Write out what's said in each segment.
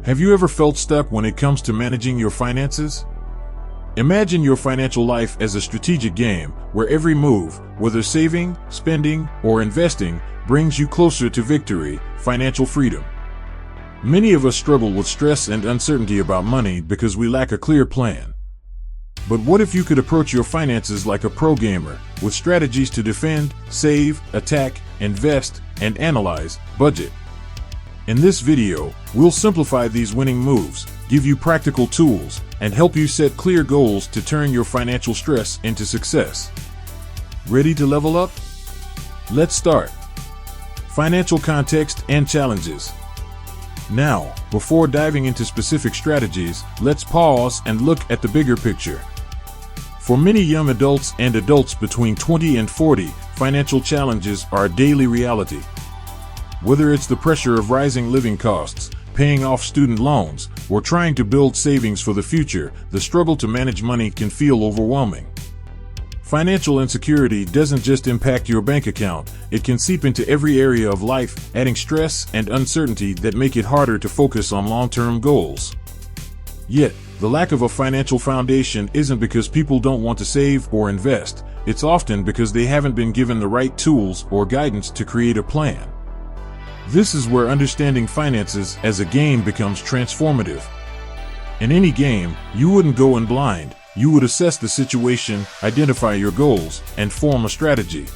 Have you ever felt stuck when it comes to managing your finances? Imagine your financial life as a strategic game where every move, whether saving, spending, or investing, brings you closer to victory, financial freedom. Many of us struggle with stress and uncertainty about money because we lack a clear plan. But what if you could approach your finances like a pro gamer, with strategies to defend, save, attack, invest, and analyze, budget? In this video, we'll simplify these winning moves, give you practical tools, and help you set clear goals to turn your financial stress into success. Ready to level up? Let's start. Financial context and challenges. Now, before diving into specific strategies, let's pause and look at the bigger picture. For many young adults and adults between 20 and 40, financial challenges are a daily reality. Whether it's the pressure of rising living costs, paying off student loans, or trying to build savings for the future, the struggle to manage money can feel overwhelming. Financial insecurity doesn't just impact your bank account, it can seep into every area of life, adding stress and uncertainty that make it harder to focus on long-term goals. Yet, the lack of a financial foundation isn't because people don't want to save or invest, it's often because they haven't been given the right tools or guidance to create a plan. This is where understanding finances as a game becomes transformative. In any game, you wouldn't go in blind. You would assess the situation, identify your goals, and form a strategy.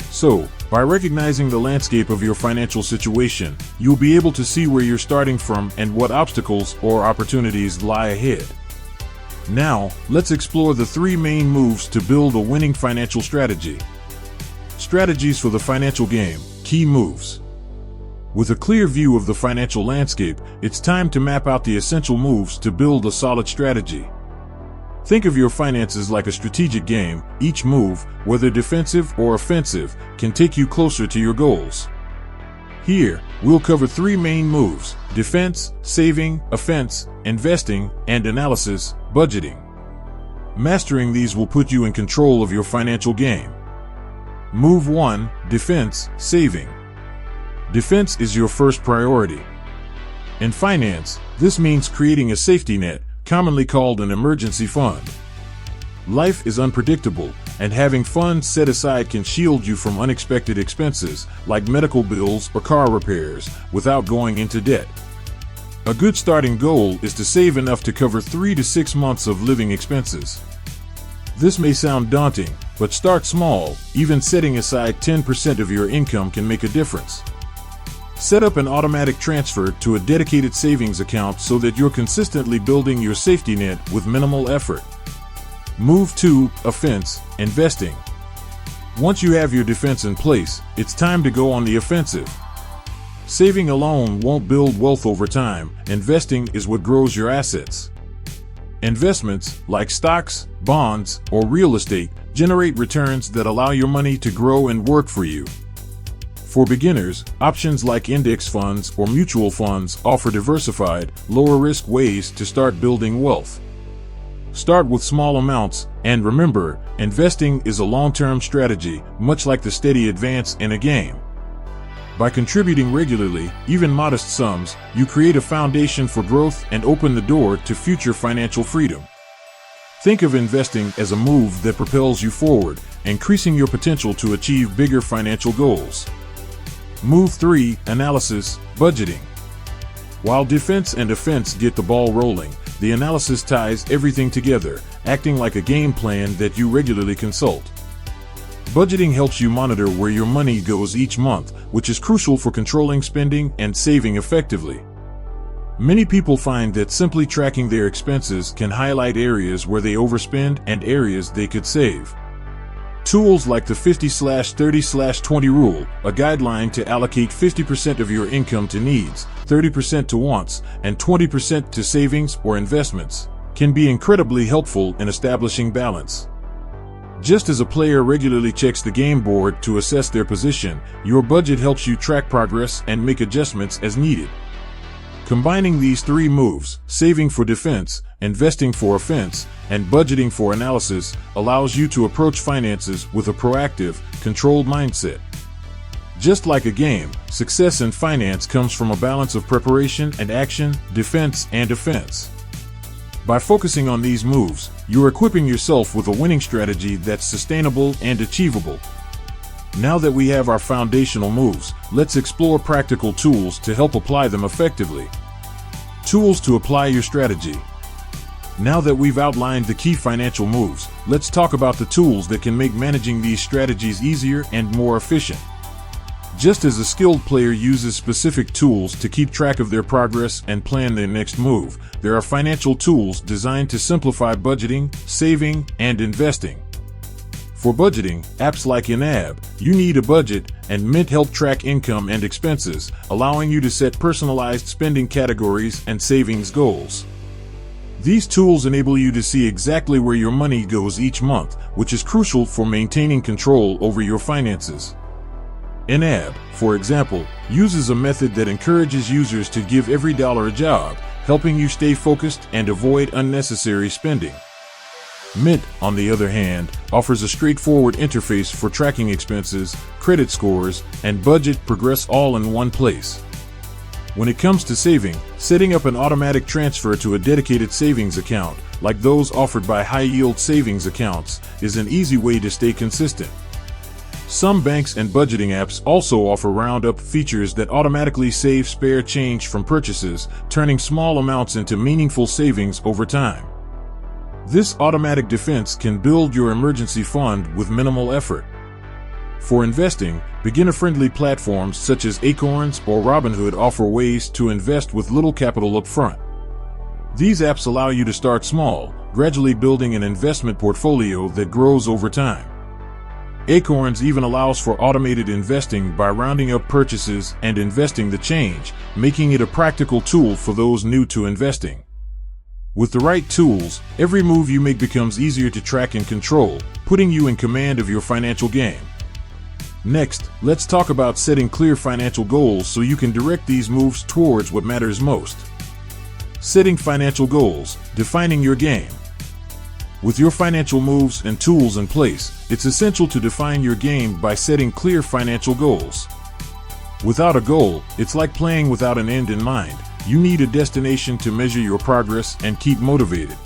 So, by recognizing the landscape of your financial situation, you'll be able to see where you're starting from and what obstacles or opportunities lie ahead. Now, let's explore the three main moves to build a winning financial strategy. Strategies for the financial game, key moves. With a clear view of the financial landscape, it's time to map out the essential moves to build a solid strategy. Think of your finances like a strategic game. Each move, whether defensive or offensive, can take you closer to your goals. Here, we'll cover three main moves: defense, saving, offense, investing, and analysis, budgeting. Mastering these will put you in control of your financial game. Move 1, defense, saving. Defense is your first priority. In finance, this means creating a safety net, commonly called an emergency fund. Life is unpredictable, and having funds set aside can shield you from unexpected expenses, like medical bills or car repairs, without going into debt. A good starting goal is to save enough to cover 3 to 6 months of living expenses. This may sound daunting, but start small. Even setting aside 10% of your income can make a difference. Set up an automatic transfer to a dedicated savings account so that you're consistently building your safety net with minimal effort. Move 2, offense, investing. Once you have your defense in place, it's time to go on the offensive. Saving alone won't build wealth over time. Investing is what grows your assets. Investments, like stocks, bonds, or real estate, generate returns that allow your money to grow and work for you. For beginners, options like index funds or mutual funds offer diversified, lower-risk ways to start building wealth. Start with small amounts, and remember, investing is a long-term strategy, much like the steady advance in a game. By contributing regularly, even modest sums, you create a foundation for growth and open the door to future financial freedom. Think of investing as a move that propels you forward, increasing your potential to achieve bigger financial goals. Move 3, analysis, budgeting. While defense and offense get the ball rolling, the analysis ties everything together, acting like a game plan that you regularly consult. Budgeting helps you monitor where your money goes each month, which is crucial for controlling spending and saving effectively. Many people find that simply tracking their expenses can highlight areas where they overspend and areas they could save. Tools like the 50/30/20 rule, a guideline to allocate 50% of your income to needs, 30% to wants, and 20% to savings or investments, can be incredibly helpful in establishing balance. Just as a player regularly checks the game board to assess their position, your budget helps you track progress and make adjustments as needed. Combining these three moves, saving for defense, investing for offense, and budgeting for analysis, allows you to approach finances with a proactive, controlled mindset. Just like a game, success in finance comes from a balance of preparation and action, defense and offense. By focusing on these moves, you're equipping yourself with a winning strategy that's sustainable and achievable. Now that we have our foundational moves, let's explore practical tools to help apply them effectively. Tools to apply your strategy. Now that we've outlined the key financial moves, let's talk about the tools that can make managing these strategies easier and more efficient. Just as a skilled player uses specific tools to keep track of their progress and plan their next move, there are financial tools designed to simplify budgeting, saving, and investing. For budgeting, apps like Inab, You Need a Budget, and Mint help track income and expenses, allowing you to set personalized spending categories and savings goals. These tools enable you to see exactly where your money goes each month, which is crucial for maintaining control over your finances. Inab, for example, uses a method that encourages users to give every dollar a job, helping you stay focused and avoid unnecessary spending. Mint, on the other hand, offers a straightforward interface for tracking expenses, credit scores, and budget progress all in one place. When it comes to saving, setting up an automatic transfer to a dedicated savings account, like those offered by high-yield savings accounts, is an easy way to stay consistent. Some banks and budgeting apps also offer round-up features that automatically save spare change from purchases, turning small amounts into meaningful savings over time. This automatic defense can build your emergency fund with minimal effort. For investing, beginner-friendly platforms such as Acorns or Robinhood offer ways to invest with little capital up front. These apps allow you to start small, gradually building an investment portfolio that grows over time. Acorns even allows for automated investing by rounding up purchases and investing the change, making it a practical tool for those new to investing. With the right tools, every move you make becomes easier to track and control, putting you in command of your financial game. Next, let's talk about setting clear financial goals so you can direct these moves towards what matters most. Setting financial goals, defining your game. With your financial moves and tools in place, it's essential to define your game by setting clear financial goals. Without a goal, it's like playing without an end in mind. You need a destination to measure your progress and keep motivated.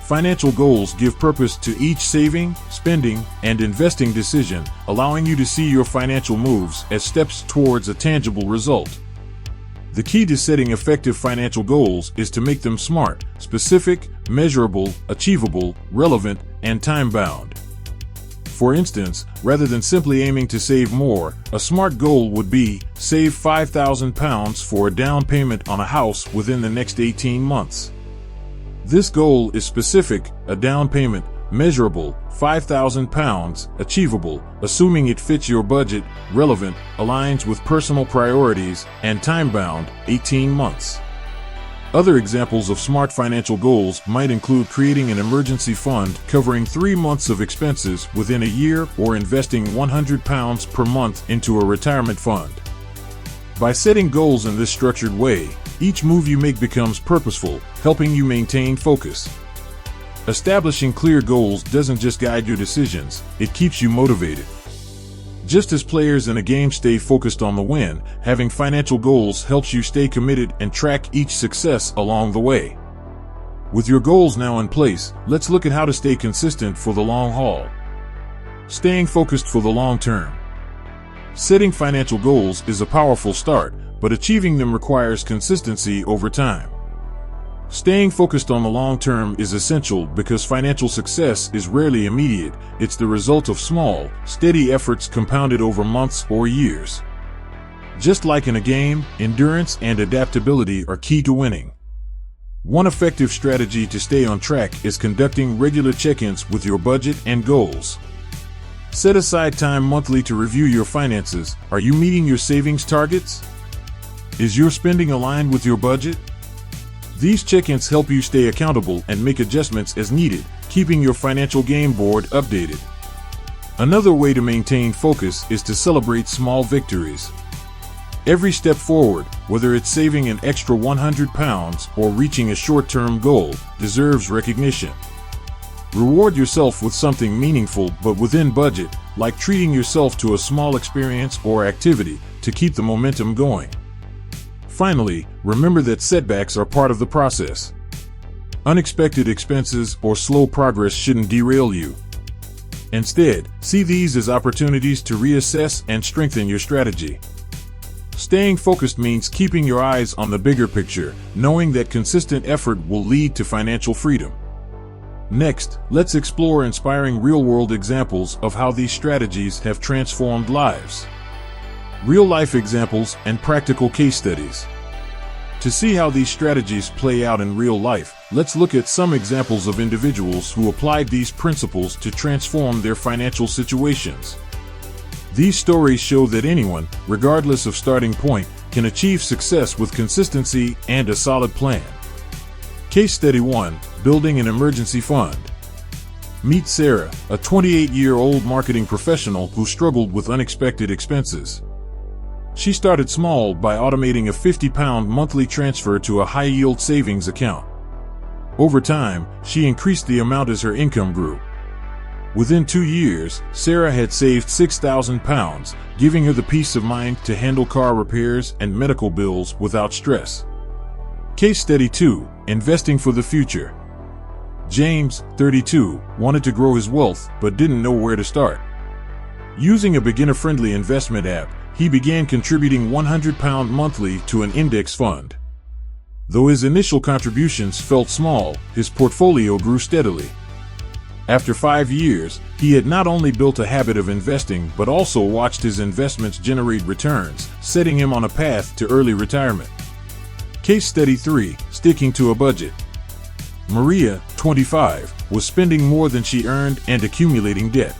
Financial goals give purpose to each saving, spending, and investing decision, allowing you to see your financial moves as steps towards a tangible result. The key to setting effective financial goals is to make them smart, specific, measurable, achievable, relevant, and time-bound. For instance, rather than simply aiming to save more, a smart goal would be, save £5,000 for a down payment on a house within the next 18 months. This goal is specific, a down payment, measurable, £5,000, achievable, assuming it fits your budget, relevant, aligns with personal priorities, and time-bound, 18 months. Other examples of smart financial goals might include creating an emergency fund covering 3 months of expenses within a year or investing £100 per month into a retirement fund. By setting goals in this structured way, each move you make becomes purposeful, helping you maintain focus. Establishing clear goals doesn't just guide your decisions, it keeps you motivated. Just as players in a game stay focused on the win, having financial goals helps you stay committed and track each success along the way. With your goals now in place, let's look at how to stay consistent for the long haul. Staying focused for the long term. Setting financial goals is a powerful start, but achieving them requires consistency over time. Staying focused on the long term is essential because financial success is rarely immediate. It's the result of small, steady efforts compounded over months or years. Just like in a game, endurance and adaptability are key to winning. One effective strategy to stay on track is conducting regular check-ins with your budget and goals. Set aside time monthly to review your finances. Are you meeting your savings targets? Is your spending aligned with your budget? These check-ins help you stay accountable and make adjustments as needed, keeping your financial game board updated. Another way to maintain focus is to celebrate small victories. Every step forward, whether it's saving an extra £100 or reaching a short-term goal, deserves recognition. Reward yourself with something meaningful but within budget, like treating yourself to a small experience or activity to keep the momentum going. Finally, remember that setbacks are part of the process. Unexpected expenses or slow progress shouldn't derail you. Instead, see these as opportunities to reassess and strengthen your strategy. Staying focused means keeping your eyes on the bigger picture, knowing that consistent effort will lead to financial freedom. Next, let's explore inspiring real-world examples of how these strategies have transformed lives. Real-life examples and practical case studies. To see how these strategies play out in real life, let's look at some examples of individuals who applied these principles to transform their financial situations. These stories show that anyone, regardless of starting point, can achieve success with consistency and a solid plan. Case Study 1. Building an emergency fund. Meet Sarah, a 28-year-old marketing professional who struggled with unexpected expenses. She started small by automating a £50 monthly transfer to a high-yield savings account. Over time, she increased the amount as her income grew. Within 2 years, Sarah had saved £6,000, giving her the peace of mind to handle car repairs and medical bills without stress. Case Study 2. Investing for the future. James, 32, wanted to grow his wealth but didn't know where to start. Using a beginner-friendly investment app, he began contributing £100 monthly to an index fund. Though his initial contributions felt small, his portfolio grew steadily. After 5 years, he had not only built a habit of investing but also watched his investments generate returns, setting him on a path to early retirement. Case Study 3. Sticking to a budget. Maria, 25, was spending more than she earned and accumulating debt.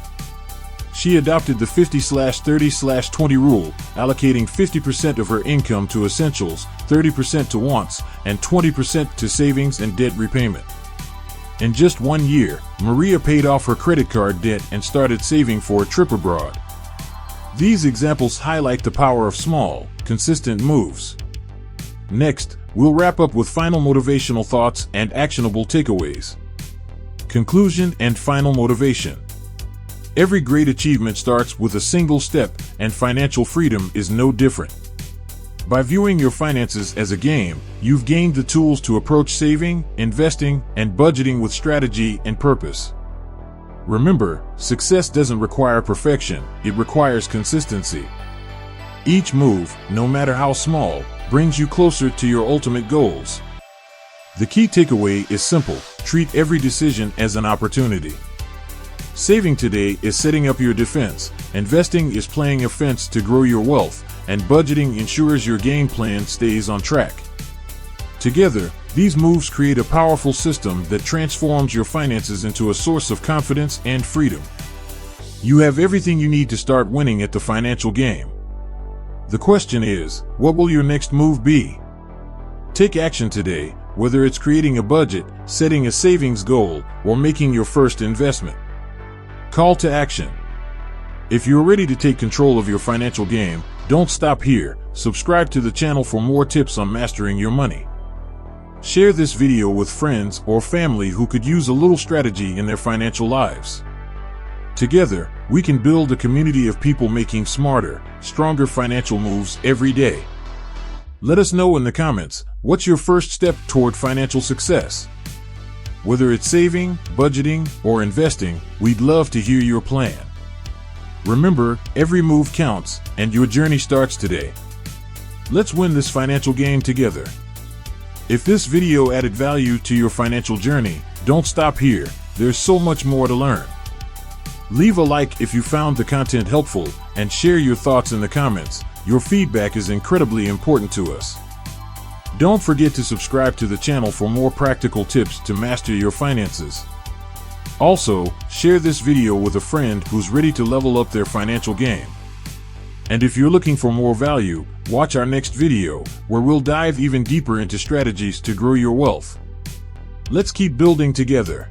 She adopted the 50/30/20 rule, allocating 50% of her income to essentials, 30% to wants, and 20% to savings and debt repayment. In just 1 year, Maria paid off her credit card debt and started saving for a trip abroad. These examples highlight the power of small, consistent moves. Next, we'll wrap up with final motivational thoughts and actionable takeaways. Conclusion and final motivation. Every great achievement starts with a single step, and financial freedom is no different. By viewing your finances as a game, you've gained the tools to approach saving, investing, and budgeting with strategy and purpose. Remember, success doesn't require perfection, it requires consistency. Each move, no matter how small, brings you closer to your ultimate goals. The key takeaway is simple: treat every decision as an opportunity. Saving today is setting up your defense, investing is playing offense to grow your wealth, and budgeting ensures your game plan stays on track. Together, these moves create a powerful system that transforms your finances into a source of confidence and freedom. You have everything you need to start winning at the financial game. The question is, what will your next move be? Take action today, whether it's creating a budget, setting a savings goal, or making your first investment. Call to action. If you're ready to take control of your financial game, don't stop here. Subscribe to the channel for more tips on mastering your money. Share this video with friends or family who could use a little strategy in their financial lives. Together, we can build a community of people making smarter, stronger financial moves every day. Let us know in the comments, what's your first step toward financial success? Whether it's saving, budgeting, or investing, we'd love to hear your plan. Remember, every move counts, and your journey starts today. Let's win this financial game together. If this video added value to your financial journey, don't stop here. There's so much more to learn. Leave a like if you found the content helpful, and share your thoughts in the comments. Your feedback is incredibly important to us. Don't forget to subscribe to the channel for more practical tips to master your finances. Also, share this video with a friend who's ready to level up their financial game. And if you're looking for more value, watch our next video, where we'll dive even deeper into strategies to grow your wealth. Let's keep building together.